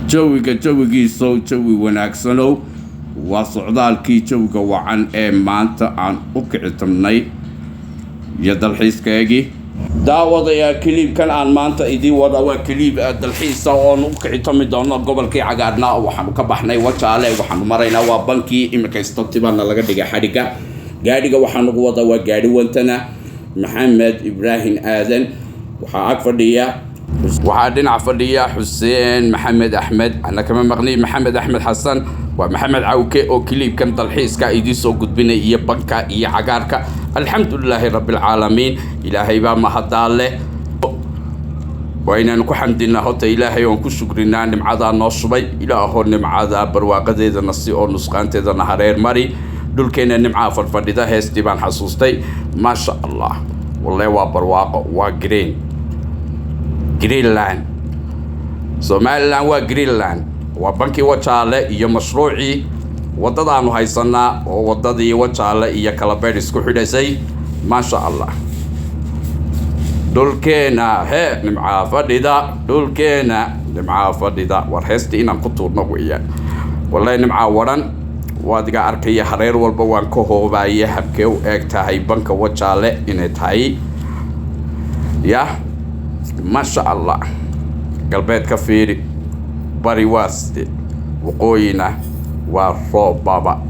jawigiisow jawi wanaagsanow waa socdaalkii jawiga wacan ee maanta aan u kici tabnay iyo dalxiiskaygii daawadayaa kiliibkan aan maanta idiin wada waa kiliib dalxiisa oon u kici tami doono gobolkii cagaarnaa waxaanu ka baxnay Wajaale waxaanu maraynaa waa bankii imika istobtibaana laga dhigay xadhiga gaadhiga waxaanu ugu wada waa gaadhi wantana Maxamed Ibrahim Aadan waxaa ag fadhiya waxaa dhinac fadhiya Xuseen Maxamed Axmed ana kama maqnay Maxamed Axmed Xasan waa Maxamed Cawke oo kiliibkan dalxiiska idin soo gudbinay iyo banka iyo cagaarka alxamdulilaahi rabbil caalamiin ilaahay baa mahadaale وإن نكون دينا هتا إلهي ونكون شكرنا نمعادا نصبي إلهو نمعادا برواقة ذا نصي أو نسقان تذا نهارير ماري دول كينا نمعا فرفردها هستيبان حسوستي ما شاء الله والله وبرواقة وجرين جرينلاند سوماليلاند وجرينلاند وبنكي وجاله يا مشروعي وددانو هايسنا وددي وجاله يا كلابيرس كحدسي ما شاء الله دولكينا هي نمعا فديدا دولكينا نمعا فديدا ورهستي إنا كتورنا ويا والله نمعا وران وادقا أركي حرير والبوان كوهو بايا حبكيو اكتاهي بنك وجالة إنتاهي يا ما شاء الله قلبيت كفيري باري واسدي وقوينا وروب بابا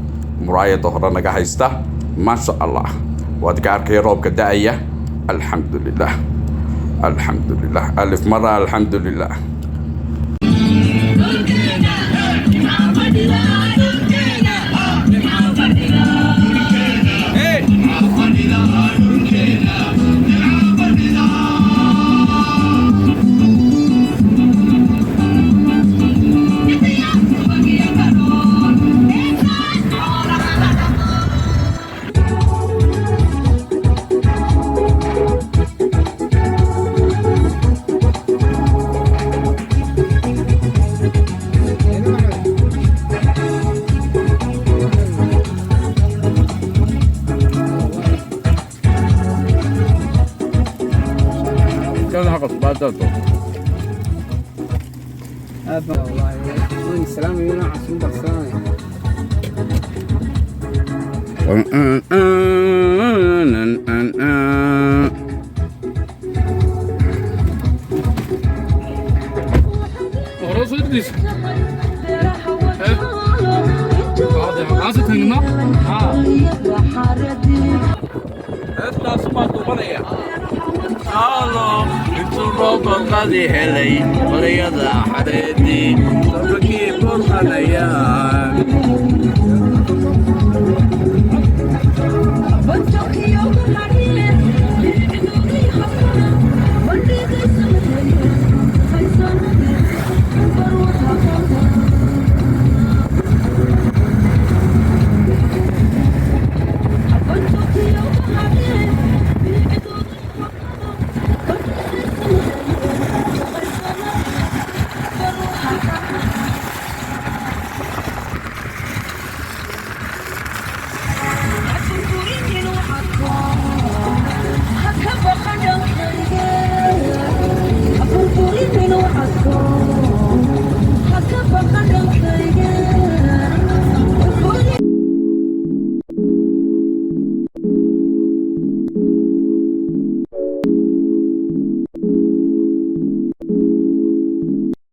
مرايا ظهرنا قهيستا ما شاء الله وادقا أركي روب كدايا الحمد لله الحمد لله ألف مرة الحمد لله السلام عليكم عشان برساني قضي هلي وليضع حريدي صبكي فرحة ليام